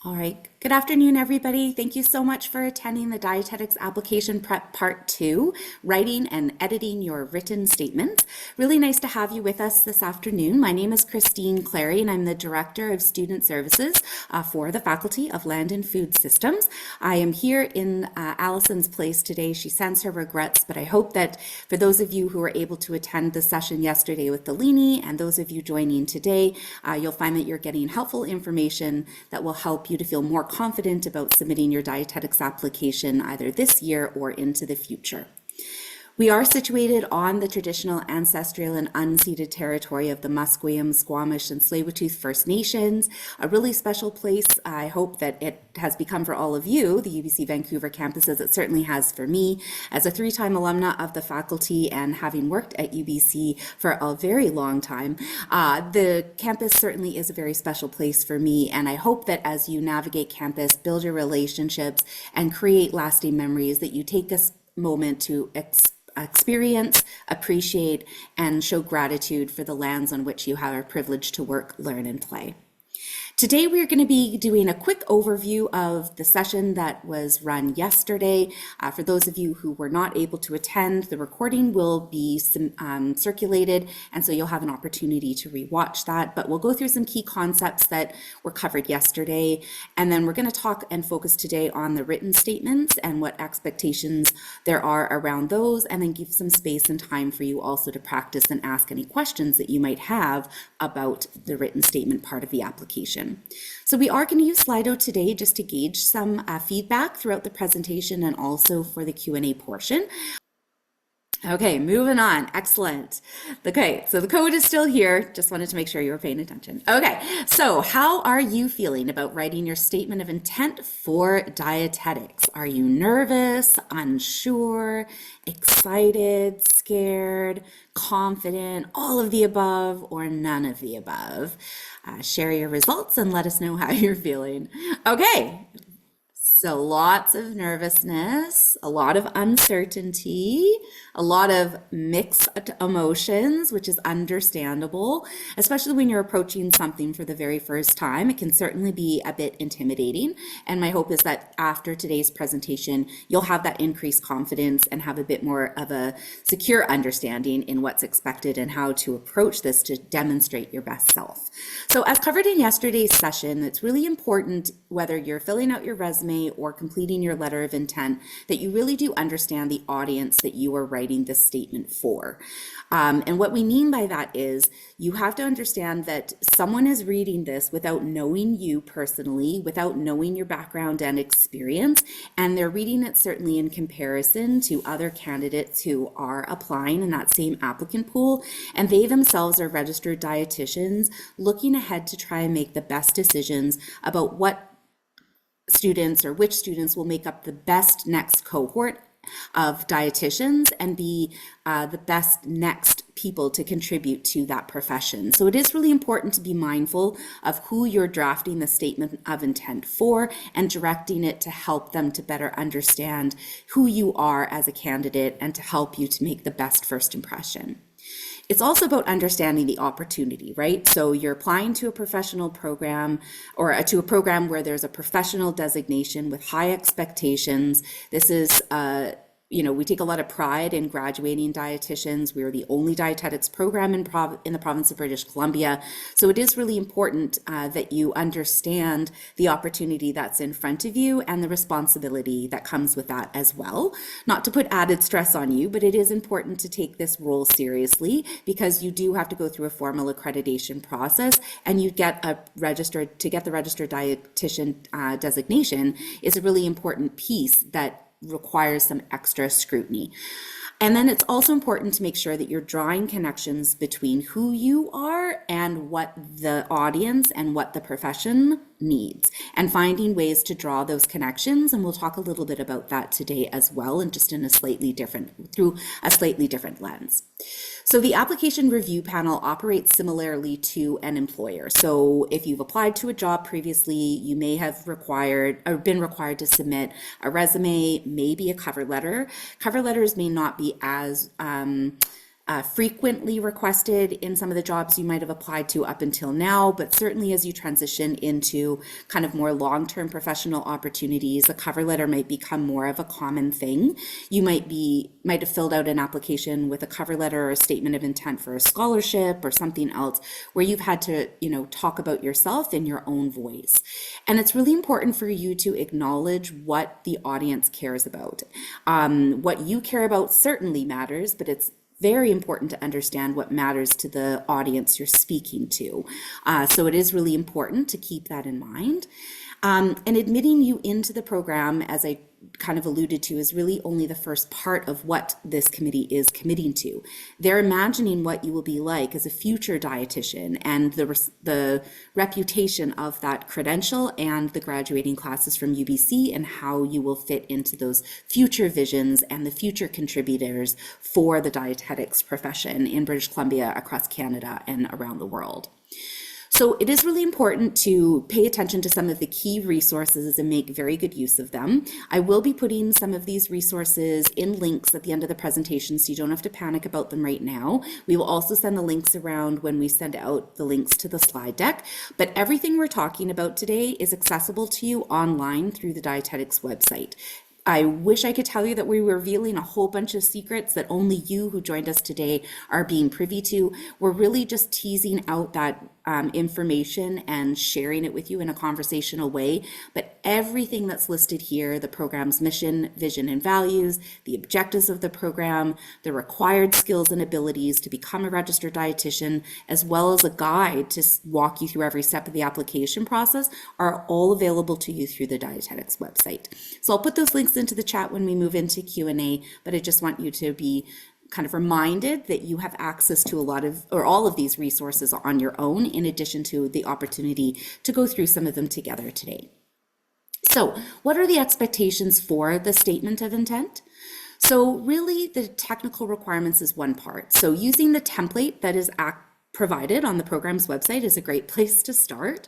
All right. Good afternoon, everybody. Thank you so much for attending the Dietetics Application Prep Part 2, Writing and Editing Your Written Statements. Really nice to have you with us this afternoon. My name is Christine Clary, and I'm the Director of Student Services for the Faculty of Land and Food Systems. I am here in Allison's place today. She sends her regrets, but I hope that for those of you who were able to attend the session yesterday with Delaney and those of you joining today, you'll find that you're getting helpful information that will help you to feel more confident about submitting your dietetics application either this year or into the future. We are situated on the traditional ancestral and unceded territory of the Musqueam, Squamish, and Tsleil-Waututh First Nations, a really special place. I hope that it has become for all of you, the UBC Vancouver campus, as it certainly has for me, as a three-time alumna of the faculty and having worked at UBC for a very long time. The campus certainly is a very special place for me, and I hope that as you navigate campus, build your relationships, and create lasting memories, that you take this moment to experience, appreciate, and show gratitude for the lands on which you have our privilege to work, learn, and play. Today we're going to be doing a quick overview of the session that was run yesterday. For those of you who were not able to attend, the recording will be circulated, and so you'll have an opportunity to rewatch that. But we'll go through some key concepts that were covered yesterday, and then we're going to talk and focus today on the written statements and what expectations there are around those, and then give some space and time for you also to practice and ask any questions that you might have about the written statement part of the application. So we are going to use Slido today just to gauge some feedback throughout the presentation and also for the Q&A portion. Okay, moving on. Excellent. Okay, so the code is still here. Just wanted to make sure you were paying attention. Okay, so how are you feeling about writing your statement of intent for dietetics? Are you nervous, unsure, excited, scared, confident, all of the above, or none of the above? Share your results and let us know how you're feeling. Okay. So lots of nervousness, a lot of uncertainty, a lot of mixed emotions, which is understandable, especially when you're approaching something for the very first time. It can certainly be a bit intimidating. And my hope is that after today's presentation, you'll have that increased confidence and have a bit more of a secure understanding in what's expected and how to approach this to demonstrate your best self. So as covered in yesterday's session, it's really important, whether you're filling out your resume or completing your letter of intent, that you really do understand the audience that you are writing this statement for. And what we mean by that is you have to understand that someone is reading this without knowing you personally, without knowing your background and experience, and they're reading it certainly in comparison to other candidates who are applying in that same applicant pool, and they themselves are registered dietitians looking ahead to try and make the best decisions about what students or which students will make up the best next cohort of dietitians and be the best next people to contribute to that profession. So it is really important to be mindful of who you're drafting the statement of intent for and directing it to help them to better understand who you are as a candidate and to help you to make the best first impression. It's also about understanding the opportunity, right? So you're applying to a professional program or to a program where there's a professional designation with high expectations. This is we take a lot of pride in graduating dietitians. We're the only dietetics program in the province of British Columbia. So it is really important that you understand the opportunity that's in front of you and the responsibility that comes with that as well. Not to put added stress on you, but it is important to take this role seriously because you do have to go through a formal accreditation process, and you get the registered dietitian designation is a really important piece that requires some extra scrutiny. And then it's also important to make sure that you're drawing connections between who you are and what the audience and what the profession needs, and finding ways to draw those connections. And we'll talk a little bit about that today as well, and just in through a slightly different lens. So the application review panel operates similarly to an employer. So if you've applied to a job previously, you may have been required to submit a resume, maybe a cover letter. Cover letters may not be as frequently requested in some of the jobs you might have applied to up until now, but certainly as you transition into kind of more long-term professional opportunities, a cover letter might become more of a common thing. You might have filled out an application with a cover letter or a statement of intent for a scholarship or something else where you've had to, talk about yourself in your own voice. And it's really important for you to acknowledge what the audience cares about. What you care about certainly matters, but it's very important to understand what matters to the audience you're speaking to. So it is really important to keep that in mind. And admitting you into the program, as I kind of alluded to, is really only the first part of what this committee is committing to. They're imagining what you will be like as a future dietitian and the reputation of that credential and the graduating classes from UBC and how you will fit into those future visions and the future contributors for the dietetics profession in British Columbia, across Canada, and around the world. So it is really important to pay attention to some of the key resources and make very good use of them. I will be putting some of these resources in links at the end of the presentation, so you don't have to panic about them right now. We will also send the links around when we send out the links to the slide deck. But everything we're talking about today is accessible to you online through the Dietetics website. I wish I could tell you that we were revealing a whole bunch of secrets that only you who joined us today are being privy to. We're really just teasing out that information and sharing it with you in a conversational way. But everything that's listed here, the program's mission, vision, and values, the objectives of the program, the required skills and abilities to become a registered dietitian, as well as a guide to walk you through every step of the application process, are all available to you through the Dietetics website. So I'll put those links into the chat when we move into Q&A, but I just want you to be kind of reminded that you have access to a lot of, or all of these resources on your own, in addition to the opportunity to go through some of them together today. So what are the expectations for the statement of intent? So really the technical requirements is one part. So using the template that is provided on the program's website is a great place to start.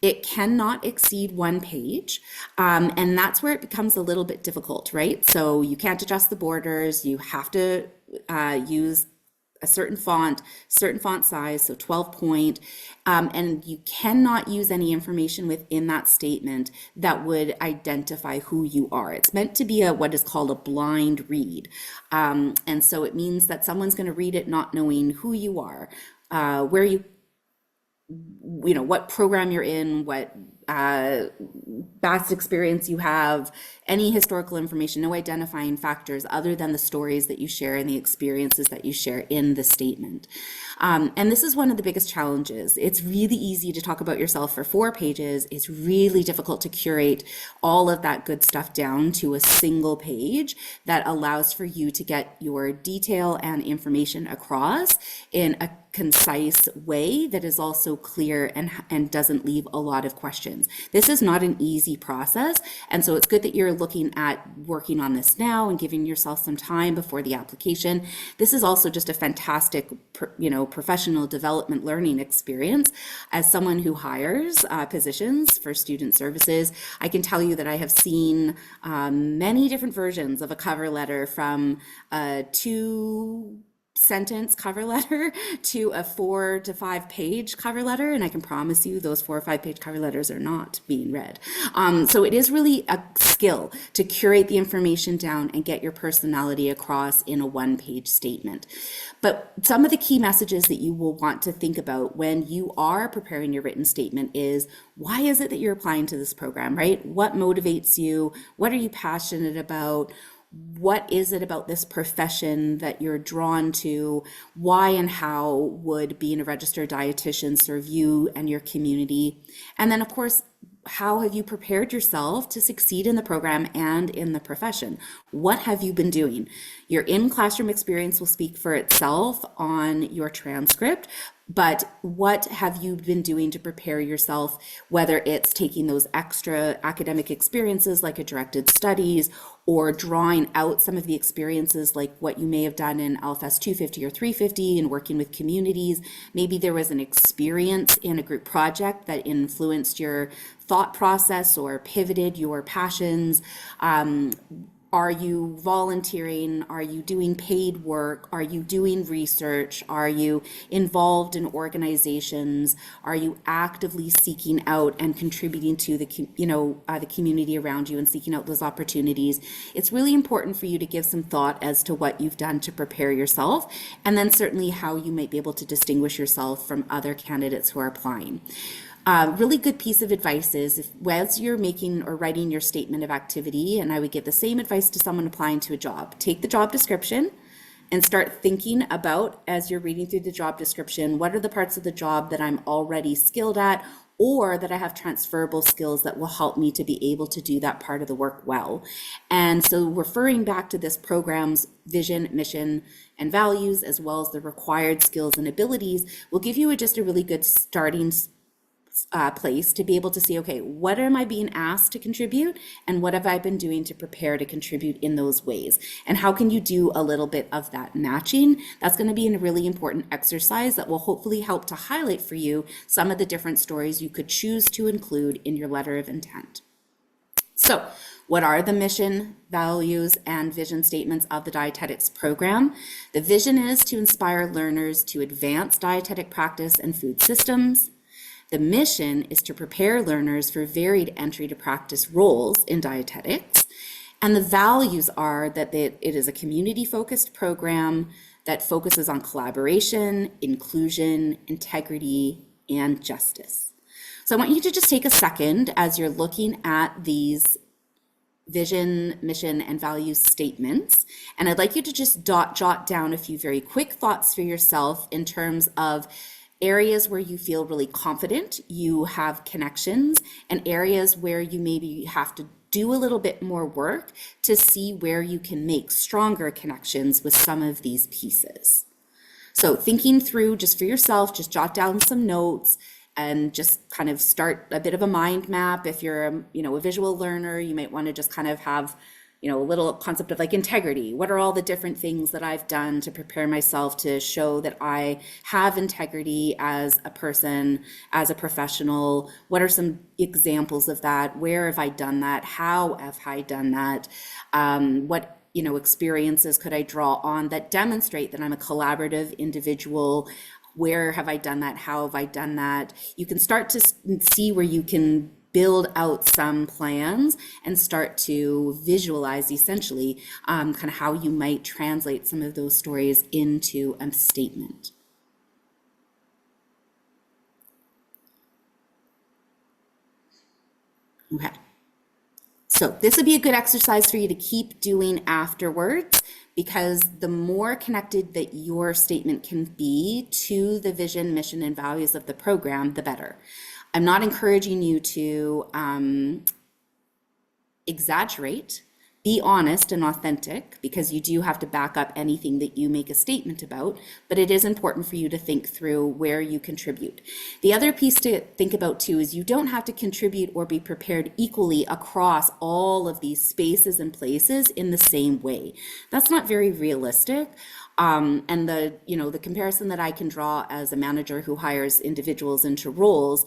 It cannot exceed 1 page, and that's where it becomes a little bit difficult, right? So you can't adjust the borders, you have to use a certain font size, so 12 point, and you cannot use any information within that statement that would identify who you are. It's meant to be what is called a blind read, and so it means that someone's going to read it not knowing who you are, where what program you're in, what past experience you have, any historical information, no identifying factors other than the stories that you share and the experiences that you share in the statement. And this is one of the biggest challenges. It's really easy to talk about yourself for 4 pages. It's really difficult to curate all of that good stuff down to a single page that allows for you to get your detail and information across in a concise way that is also clear and doesn't leave a lot of questions. This is not an easy process, and so it's good that you're looking at working on this now and giving yourself some time before the application. This is also just a fantastic, professional development learning experience. As someone who hires positions for student services, I can tell you that I have seen many different versions of a cover letter, from 2-sentence cover letter to a 4 to 5 page cover letter, and I can promise you those 4 or 5 page cover letters are not being read. So it is really a skill to curate the information down and get your personality across in a 1-page statement. But some of the key messages that you will want to think about when you are preparing your written statement is, why is it that you're applying to this program, right? What motivates you? What are you passionate about? What is it about this profession that you're drawn to? Why and how would being a registered dietitian serve you and your community? And then, of course, how have you prepared yourself to succeed in the program and in the profession? What have you been doing? Your in-classroom experience will speak for itself on your transcript, but what have you been doing to prepare yourself, whether it's taking those extra academic experiences like a directed studies, or drawing out some of the experiences like what you may have done in LFS 250 or 350 and working with communities. Maybe there was an experience in a group project that influenced your thought process or pivoted your passions. Are you volunteering? Are you doing paid work? Are you doing research? Are you involved in organizations? Are you actively seeking out and contributing to the community around you and seeking out those opportunities? It's really important for you to give some thought as to what you've done to prepare yourself, and then certainly how you might be able to distinguish yourself from other candidates who are applying. Really good piece of advice is if, as you're making or writing your statement of activity, and I would give the same advice to someone applying to a job, take the job description and start thinking about, as you're reading through the job description, what are the parts of the job that I'm already skilled at or that I have transferable skills that will help me to be able to do that part of the work well. And so referring back to this program's vision, mission, and values, as well as the required skills and abilities, will give you just a really good starting place to be able to see, okay, what am I being asked to contribute and what have I been doing to prepare to contribute in those ways? And how can you do a little bit of that matching? That's going to be a really important exercise that will hopefully help to highlight for you some of the different stories you could choose to include in your letter of intent. So, what are the mission, values, and vision statements of the dietetics program? The vision is to inspire learners to advance dietetic practice and food systems. The mission is to prepare learners for varied entry to practice roles in dietetics. And the values are that it is a community-focused program that focuses on collaboration, inclusion, integrity, and justice. So I want you to just take a second as you're looking at these vision, mission, and value statements. And I'd like you to just jot down a few very quick thoughts for yourself in terms of areas where you feel really confident, you have connections, and areas where you maybe have to do a little bit more work to see where you can make stronger connections with some of these pieces. So thinking through just for yourself, just jot down some notes and just kind of start a bit of a mind map. If you're a visual learner, you might want to just kind of have a little concept of like integrity. What are all the different things that I've done to prepare myself to show that I have integrity as a person, as a professional? What are some examples of that? Where have I done that? How have I done that? What experiences could I draw on that demonstrate that I'm a collaborative individual? Where have I done that? How have I done that? You can start to see where you can build out some plans and start to visualize essentially kind of how you might translate some of those stories into a statement. Okay. So this would be a good exercise for you to keep doing afterwards, because the more connected that your statement can be to the vision, mission, and values of the program, the better. I'm not encouraging you to exaggerate. Be honest and authentic, because you do have to back up anything that you make a statement about, but it is important for you to think through where you contribute. The other piece to think about too is you don't have to contribute or be prepared equally across all of these spaces and places in the same way. That's not very realistic. And the comparison that I can draw as a manager who hires individuals into roles,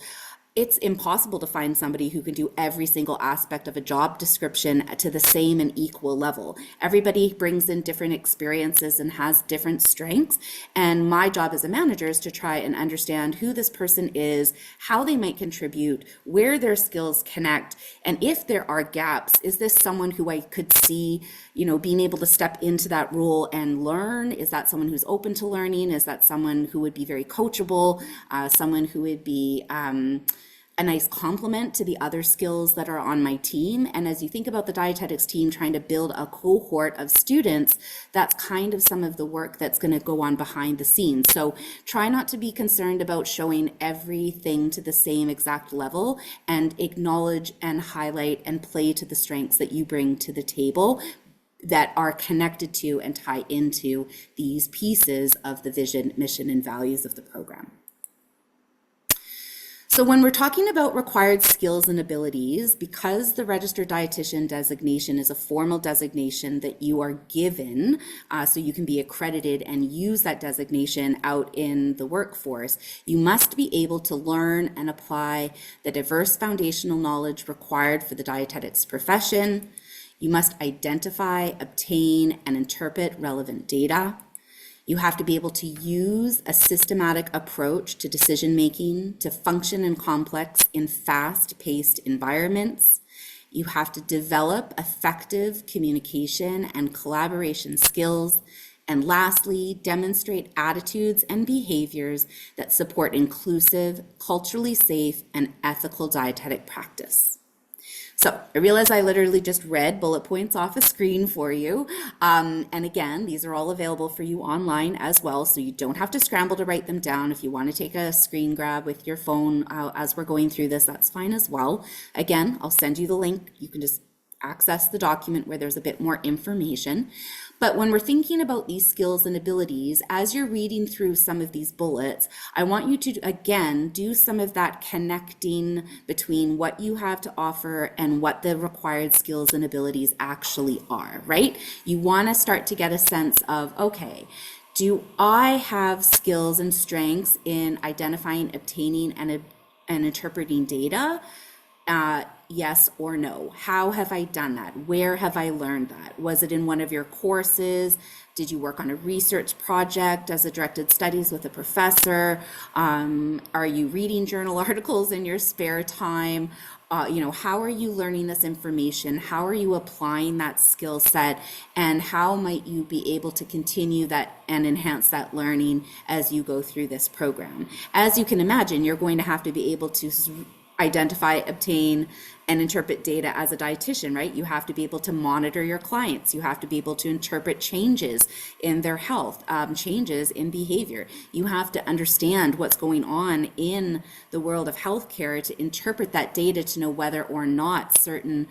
it's impossible to find somebody who can do every single aspect of a job description to the same and equal level. Everybody brings in different experiences and has different strengths. And my job as a manager is to try and understand who this person is, how they might contribute, where their skills connect, and if there are gaps, is this someone who I could see, being able to step into that role and learn? Is that someone who's open to learning? Is that someone who would be very coachable? Someone who would be a nice complement to the other skills that are on my team? And as you think about the dietetics team trying to build a cohort of students, that's kind of some of the work that's going to go on behind the scenes. So try not to be concerned about showing everything to the same exact level, and acknowledge and highlight and play to the strengths that you bring to the table that are connected to and tie into these pieces of the vision, mission, and values of the program. So when we're talking about required skills and abilities, because the registered dietitian designation is a formal designation that you are given, so you can be accredited and use that designation out in the workforce, you must be able to learn and apply the diverse foundational knowledge required for the dietetics profession. You must identify, obtain, and interpret relevant data. You have to be able to use a systematic approach to decision making to function in complex in fast-paced environments. You have to develop effective communication and collaboration skills. And lastly, demonstrate attitudes and behaviors that support inclusive, culturally safe, and ethical dietetic practice. So I realize I literally just read bullet points off a screen for you. And again, these are all available for you online as well, so you don't have to scramble to write them down. If you want to take a screen grab with your phone as we're going through this, that's fine as well. Again, I'll send you the link. You can just access the document where there's a bit more information. But when we're thinking about these skills and abilities, as you're reading through some of these bullets, I want you to, again, do some of that connecting between what you have to offer and what the required skills and abilities actually are, right? You want to start to get a sense of, okay, do I have skills and strengths in identifying, obtaining, and interpreting data? Yes or no? How have I done that? Where have I learned that? Was it in one of your courses? Did you work on a research project as a directed studies with a professor? Are you reading journal articles in your spare time? How are you learning this information? How are you applying that skill set? And how might you be able to continue that and enhance that learning as you go through this program? As you can imagine, you're going to have to be able to identify, obtain, and interpret data as a dietitian, right? You have to be able to monitor your clients. You have to be able to interpret changes in their health, changes in behavior. You have to understand what's going on in the world of healthcare to interpret that data to know whether or not certain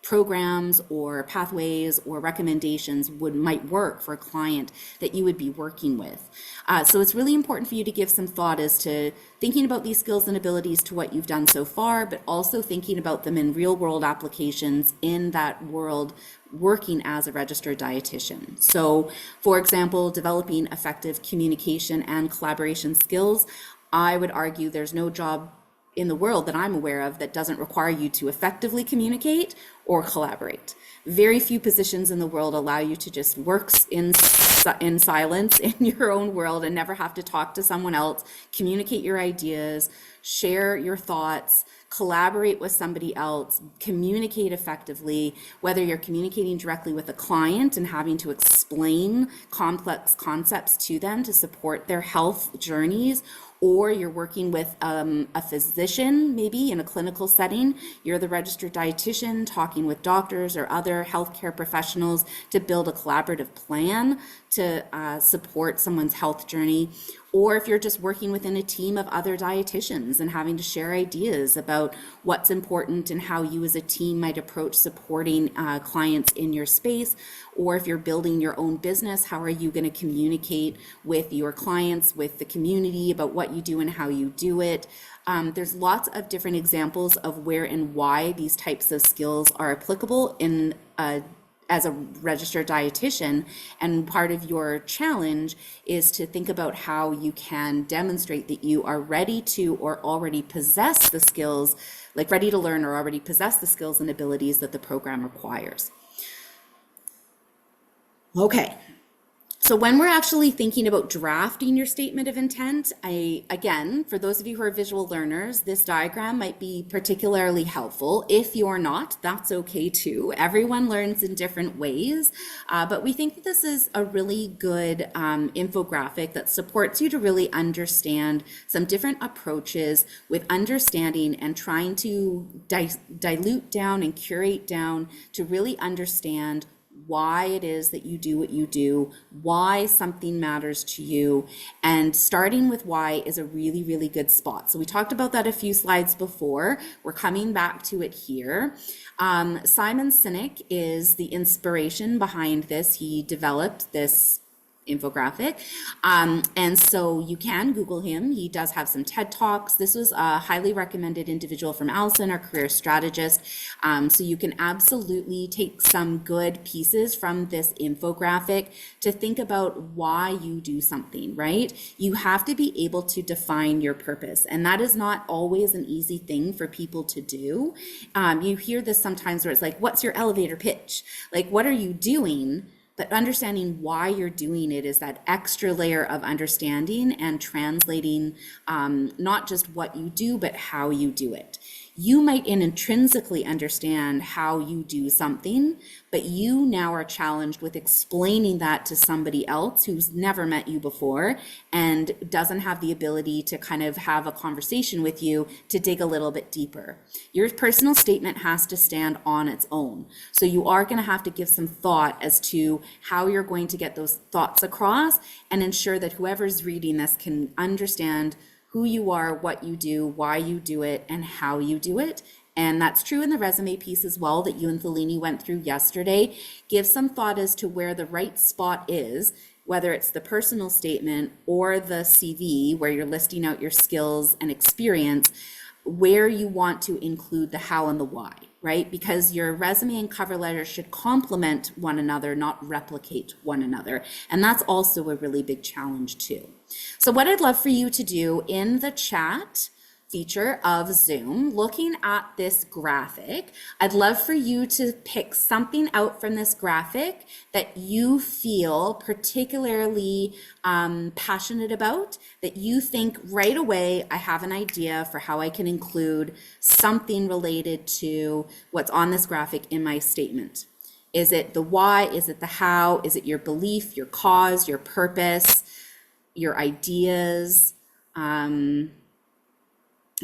programs or pathways or recommendations might work for a client that you would be working with. So it's really important for you to give some thought as to thinking about these skills and abilities to what you've done so far, but also thinking about them in real world applications in that world working as a registered dietitian. So for example, developing effective communication and collaboration skills, I would argue there's no job in the world that I'm aware of that doesn't require you to effectively communicate or collaborate. Very few positions in the world allow you to just work in silence in your own world and never have to talk to someone else, communicate your ideas, share your thoughts, collaborate with somebody else, communicate effectively, whether you're communicating directly with a client and having to explain complex concepts to them to support their health journeys, or you're working with a physician, maybe in a clinical setting. You're the registered dietitian talking with doctors or other healthcare professionals to build a collaborative plan to support someone's health journey. Or if you're just working within a team of other dietitians and having to share ideas about what's important and how you as a team might approach supporting clients in your space. Or if you're building your own business, how are you going to communicate with your clients, with the community about what you do and how you do it? There's lots of different examples of where and why these types of skills are applicable in as a registered dietitian, and part of your challenge is to think about how you can demonstrate that you are ready to or already possess the skills, like ready to learn or already possess the skills and abilities that the program requires. Okay. So when we're actually thinking about drafting your statement of intent, again, for those of you who are visual learners, this diagram might be particularly helpful. If you're not, that's okay too. Everyone learns in different ways, but we think that this is a really good infographic that supports you to really understand some different approaches with understanding and trying to dilute down and curate down to really understand why it is that you do what you do, why something matters to you, and starting with why is a really, really good spot. So we talked about that a few slides before. We're coming back to it here. Simon Sinek is the inspiration behind this. He developed this infographic. And so you can Google him. He does have some TED Talks. This was a highly recommended individual from Allison, our career strategist. So you can absolutely take some good pieces from this infographic to think about why you do something, right? You have to be able to define your purpose. And that is not always an easy thing for people to do. You hear this sometimes where it's like, what's your elevator pitch? Like, what are you doing? But understanding why you're doing it is that extra layer of understanding and translating not just what you do, but how you do it. You might intrinsically understand how you do something, but you now are challenged with explaining that to somebody else who's never met you before and doesn't have the ability to kind of have a conversation with you to dig a little bit deeper. Your personal statement has to stand on its own. So you are going to have to give some thought as to how you're going to get those thoughts across and ensure that whoever's reading this can understand who you are, what you do, why you do it, and how you do it. And that's true in the resume piece as well that you and Thelini went through yesterday. Give some thought as to where the right spot is, whether it's the personal statement or the CV, where you're listing out your skills and experience, where you want to include the how and the why, right? Because your resume and cover letter should complement one another, not replicate one another. And that's also a really big challenge too. So what I'd love for you to do in the chat feature of Zoom, looking at this graphic, I'd love for you to pick something out from this graphic that you feel particularly passionate about, that you think right away, I have an idea for how I can include something related to what's on this graphic in my statement. Is it the why? Is it the how? Is it your belief, your cause, your purpose, your ideas?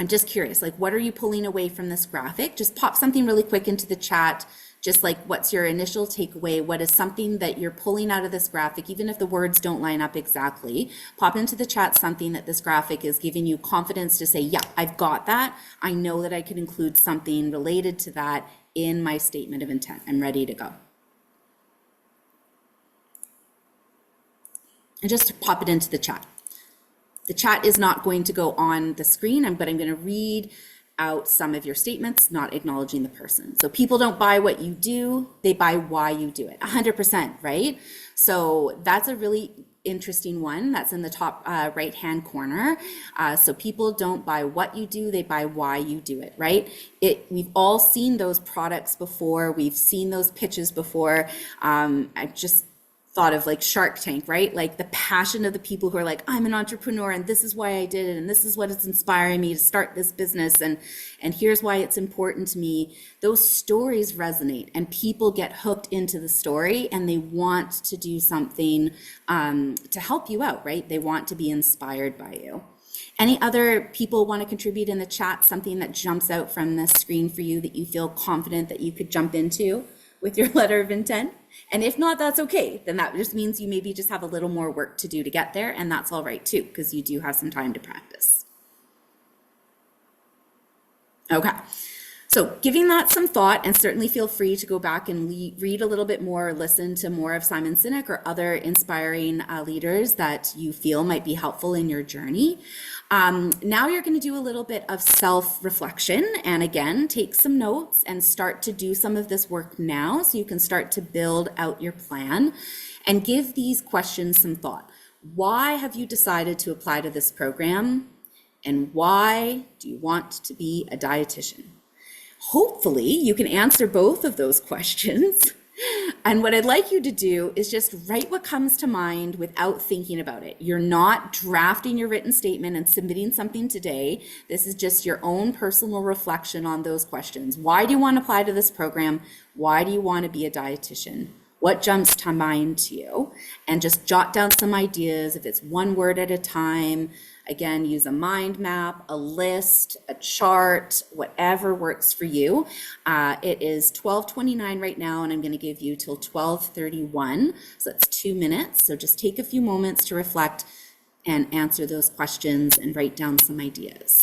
I'm just curious, like, what are you pulling away from this graphic? Just pop something really quick into the chat, just like, what's your initial takeaway? What is something that you're pulling out of this graphic, even if the words don't line up exactly? Pop into the chat something that this graphic is giving you confidence to say, yeah, I've got that. I know that I can include something related to that in my statement of intent. I'm ready to go. And just pop it into the chat. The chat is not going to go on the screen, but I'm going to read out some of your statements, not acknowledging the person. So people don't buy what you do, they buy why you do it. 100%, right? So that's a really interesting one. That's in the top right-hand corner. So people don't buy what you do, they buy why you do it, right? We've all seen those products before. We've seen those pitches before. I just thought of like Shark Tank, right? Like the passion of the people who are like, I'm an entrepreneur and this is why I did it and this is what is inspiring me to start this business and here's why it's important to me. Those stories resonate and people get hooked into the story and they want to do something to help you out, right? They want to be inspired by you. Any other people want to contribute in the chat, something that jumps out from this screen for you that you feel confident that you could jump into with your letter of intent? And if not, that's okay. Then that just means you maybe just have a little more work to do to get there, and that's all right too, because you do have some time to practice. Okay. So giving that some thought, and certainly feel free to go back and read a little bit more, or listen to more of Simon Sinek or other inspiring leaders that you feel might be helpful in your journey. Now you're going to do a little bit of self-reflection, and again, take some notes and start to do some of this work now so you can start to build out your plan and give these questions some thought. Why have you decided to apply to this program? And why do you want to be a dietitian? Hopefully you can answer both of those questions. And what I'd like you to do is just write what comes to mind without thinking about it. You're not drafting your written statement and submitting something today. This is just your own personal reflection on those questions. Why do you want to apply to this program? Why do you want to be a dietitian? What jumps to mind to you? And just jot down some ideas, if it's one word at a time. Again, use a mind map, a list, a chart, whatever works for you. It is 12:29 right now, and I'm going to give you till 12:31. So that's 2 minutes. So just take a few moments to reflect and answer those questions and write down some ideas.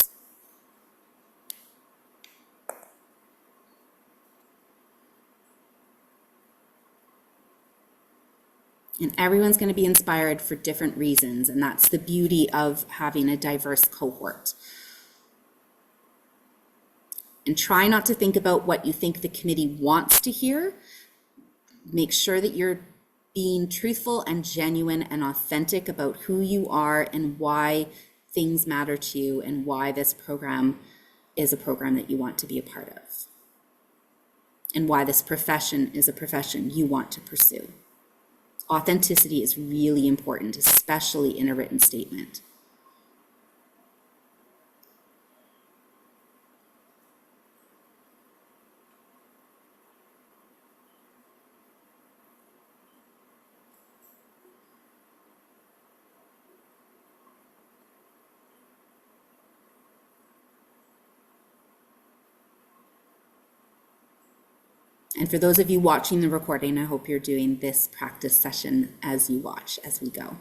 And everyone's going to be inspired for different reasons, and that's the beauty of having a diverse cohort. And try not to think about what you think the committee wants to hear. Make sure that you're being truthful and genuine and authentic about who you are and why things matter to you and why this program is a program that you want to be a part of, and why this profession is a profession you want to pursue. Authenticity is really important, especially in a written statement. And for those of you watching the recording, I hope you're doing this practice session as you watch, as we go.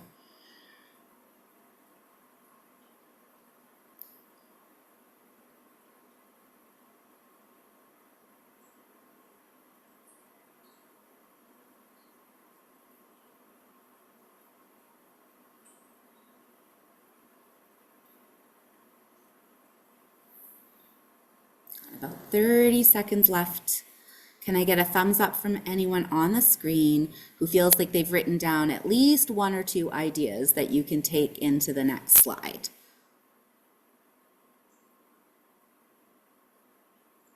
About 30 seconds left. Can I get a thumbs up from anyone on the screen who feels like they've written down at least one or two ideas that you can take into the next slide?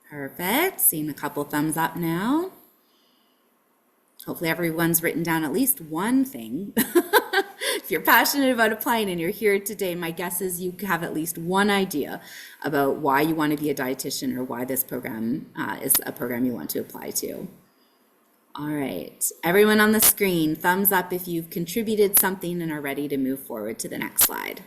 Perfect. Seeing a couple thumbs up now. Hopefully everyone's written down at least one thing. If you're passionate about applying and you're here today, my guess is you have at least one idea about why you want to be a dietitian or why this program is a program you want to apply to. All right, everyone on the screen, thumbs up if you've contributed something and are ready to move forward to the next slide.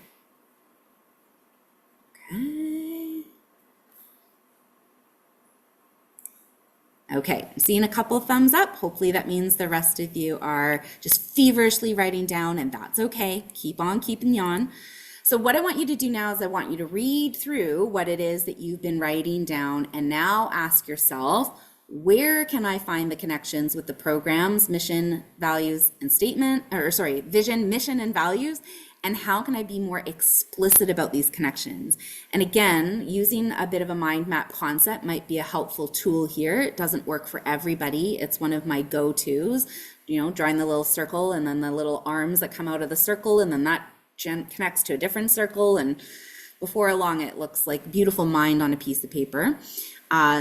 Okay, I'm seeing a couple thumbs up. Hopefully that means the rest of you are just feverishly writing down, and that's okay. Keep on keeping on. So what I want you to do now is I want you to read through what it is that you've been writing down and now ask yourself, where can I find the connections with the program's mission, values, and vision, mission, and values? And how can I be more explicit about these connections? And again, using a bit of a mind map concept might be a helpful tool here. It doesn't work for everybody. It's one of my go-tos, drawing the little circle and then the little arms that come out of the circle, and then that connects to a different circle. And before long, it looks like a beautiful mind on a piece of paper.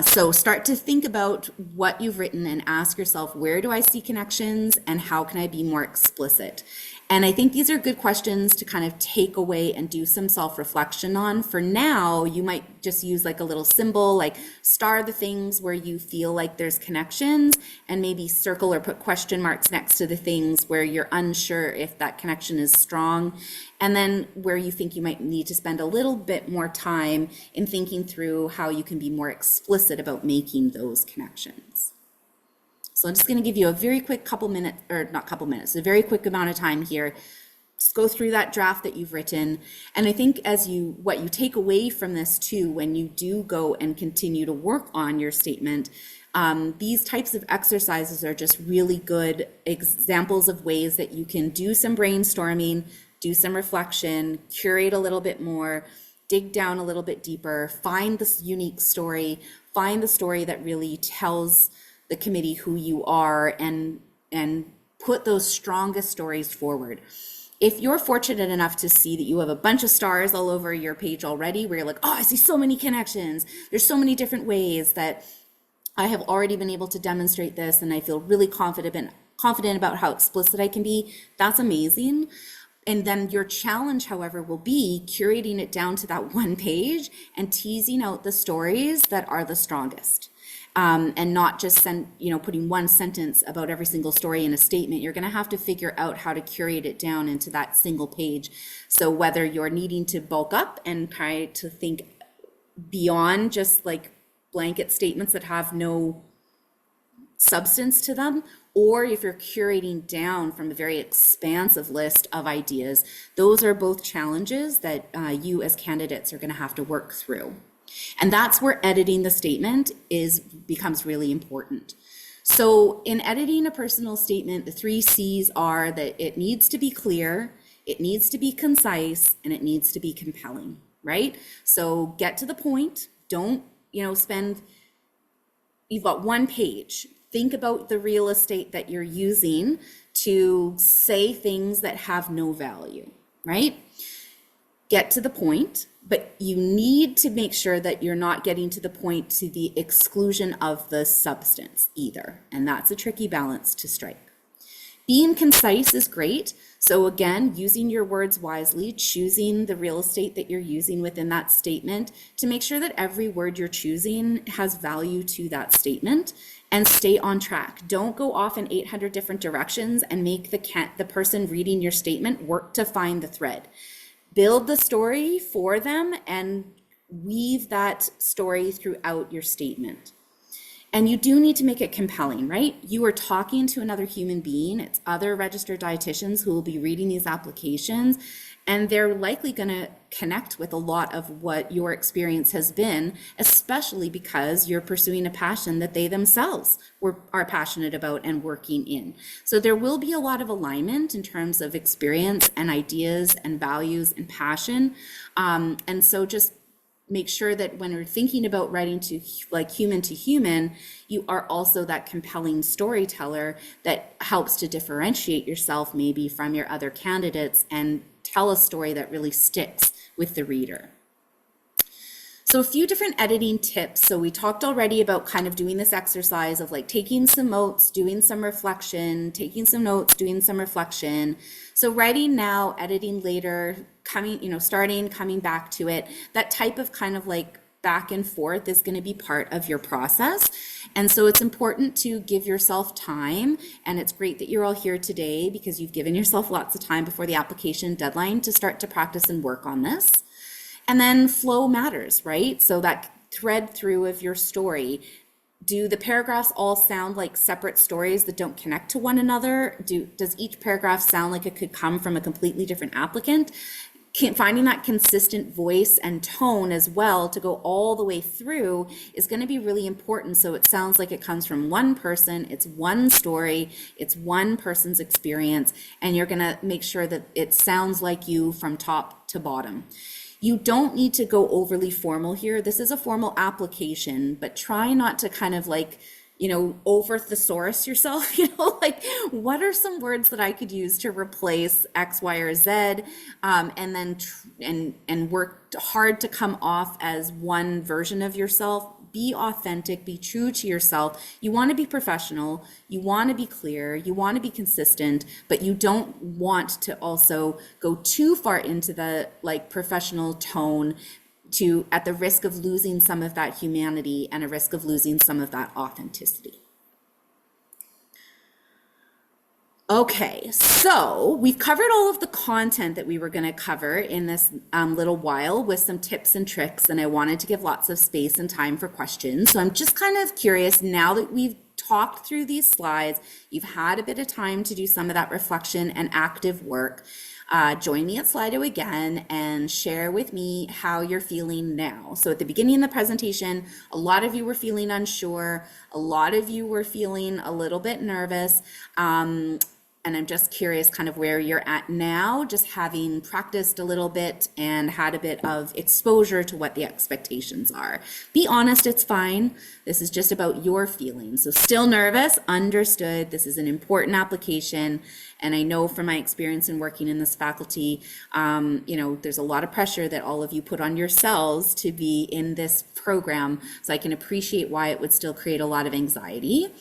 So start to think about what you've written and ask yourself, where do I see connections and how can I be more explicit? And I think these are good questions to kind of take away and do some self-reflection on. For now, you might just use like a little symbol, like star the things where you feel like there's connections, and maybe circle or put question marks next to the things where you're unsure if that connection is strong. And then where you think you might need to spend a little bit more time in thinking through how you can be more explicit about making those connections. So I'm just going to give you a very quick a very quick amount of time here. Just go through that draft that you've written. And I think what you take away from this too, when you do go and continue to work on your statement, these types of exercises are just really good examples of ways that you can do some brainstorming, do some reflection, curate a little bit more, dig down a little bit deeper, find this unique story, find the story that really tells the committee who you are, and put those strongest stories forward. If you're fortunate enough to see that you have a bunch of stars all over your page already, where you're like, oh, I see so many connections, there's so many different ways that I have already been able to demonstrate this, and I feel really confident about how explicit I can be, that's amazing. And then your challenge, however, will be curating it down to that one page and teasing out the stories that are the strongest. And not just putting one sentence about every single story in a statement. You're going to have to figure out how to curate it down into that single page. So whether you're needing to bulk up and try to think beyond just like blanket statements that have no substance to them, or if you're curating down from a very expansive list of ideas, those are both challenges that you as candidates are going to have to work through. And that's where editing the statement becomes really important. So in editing a personal statement, the three C's are that it needs to be clear, it needs to be concise, and it needs to be compelling, right? So get to the point. Don't, spend, you've got one page. Think about the real estate that you're using to say things that have no value, right? Get to the point, but you need to make sure that you're not getting to the point to the exclusion of the substance either. And that's a tricky balance to strike. Being concise is great. So again, using your words wisely, choosing the real estate that you're using within that statement to make sure that every word you're choosing has value to that statement, and stay on track. Don't go off in 800 different directions and make the person reading your statement work to find the thread. Build the story for them and weave that story throughout your statement. And you do need to make it compelling, right? You are talking to another human being. It's other registered dietitians who will be reading these applications, and they're likely going to connect with a lot of what your experience has been, especially because you're pursuing a passion that they themselves are passionate about and working in. So there will be a lot of alignment in terms of experience and ideas and values and passion. And so just make sure that when you're thinking about writing to human to human, you are also that compelling storyteller that helps to differentiate yourself maybe from your other candidates and tell a story that really sticks with the reader. So a few different editing tips. So we talked already about kind of doing this exercise of like taking some notes, doing some reflection, taking some notes, doing some reflection. So writing now, editing later, starting, coming back to it, that type of kind of like back and forth is going to be part of your process. And so it's important to give yourself time. And it's great that you're all here today because you've given yourself lots of time before the application deadline to start to practice and work on this. And then flow matters, right? So that thread through of your story. Do the paragraphs all sound like separate stories that don't connect to one another? Does each paragraph sound like it could come from a completely different applicant? Finding that consistent voice and tone as well to go all the way through is going to be really important. So it sounds like it comes from one person, it's one story, it's one person's experience, and you're going to make sure that it sounds like you from top to bottom. You don't need to go overly formal here. This is a formal application, but try not to kind of like, over thesaurus yourself, like what are some words that I could use to replace X, Y, or Z, and then and work hard to come off as one version of yourself. Be authentic, be true to yourself. You want to be professional, you want to be clear, you want to be consistent, but you don't want to also go too far into the like professional tone at the risk of losing some of that humanity and a risk of losing some of that authenticity. Okay, so we've covered all of the content that we were going to cover in this little while with some tips and tricks, and I wanted to give lots of space and time for questions. So I'm just kind of curious, now that we've talked through these slides, you've had a bit of time to do some of that reflection and active work. Join me at Slido again and share with me how you're feeling now. So at the beginning of the presentation, a lot of you were feeling unsure, a lot of you were feeling a little bit nervous. And I'm just curious kind of where you're at now, just having practiced a little bit and had a bit of exposure to what the expectations are. Be honest, it's fine. This is just about your feelings. So still nervous, understood. This is an important application. And I know from my experience in working in this faculty, there's a lot of pressure that all of you put on yourselves to be in this program. So I can appreciate why it would still create a lot of anxiety.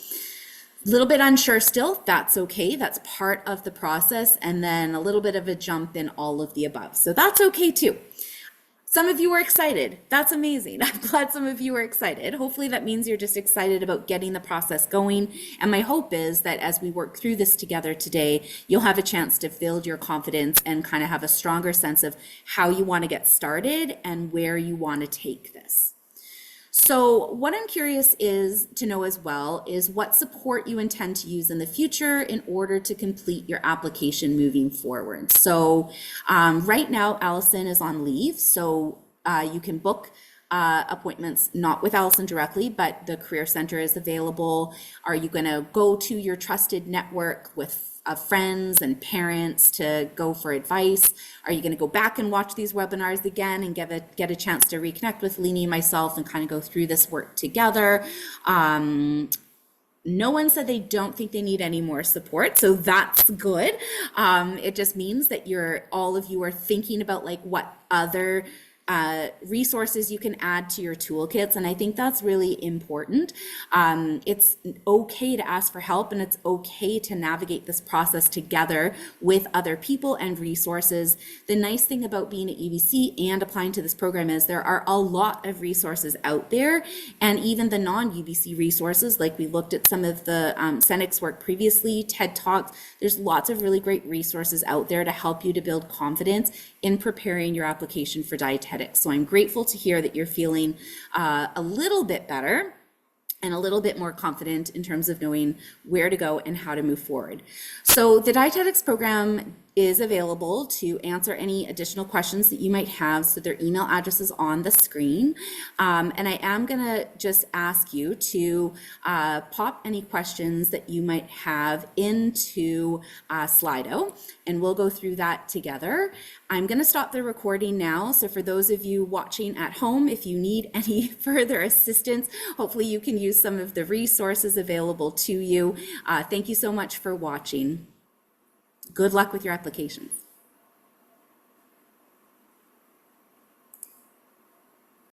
A little bit unsure still, that's okay. That's part of the process. And then a little bit of a jump in all of the above. So that's okay too. Some of you are excited. That's amazing. I'm glad some of you are excited. Hopefully that means you're just excited about getting the process going. And my hope is that as we work through this together today, you'll have a chance to build your confidence and kind of have a stronger sense of how you want to get started and where you want to take this. So what I'm curious to know as well is what support you intend to use in the future in order to complete your application moving forward. So right now, Allison is on leave, so you can book appointments, not with Allison directly, but the Career Center is available? Are you going to go to your trusted network with friends and parents to go for advice? Are you going to go back and watch these webinars again and get a chance to reconnect with Leanie and myself and kind of go through this work together? No one said they don't think they need any more support, so that's good. It just means that all of you are thinking about like what other resources you can add to your toolkits, and I think that's really important. It's okay to ask for help, and it's okay to navigate this process together with other people and resources. The nice thing about being at UBC and applying to this program is there are a lot of resources out there, and even the non-UBC resources, like we looked at some of the Senex's work previously, TED Talks. There's lots of really great resources out there to help you to build confidence in preparing your application for dietetics. So I'm grateful to hear that you're feeling a little bit better and a little bit more confident in terms of knowing where to go and how to move forward. So the dietetics program is available to answer any additional questions that you might have. So their email address is on the screen. And I am gonna just ask you to pop any questions that you might have into Slido, and we'll go through that together. I'm gonna stop the recording now. So for those of you watching at home, if you need any further assistance, hopefully you can use some of the resources available to you. Thank you so much for watching. Good luck with your applications.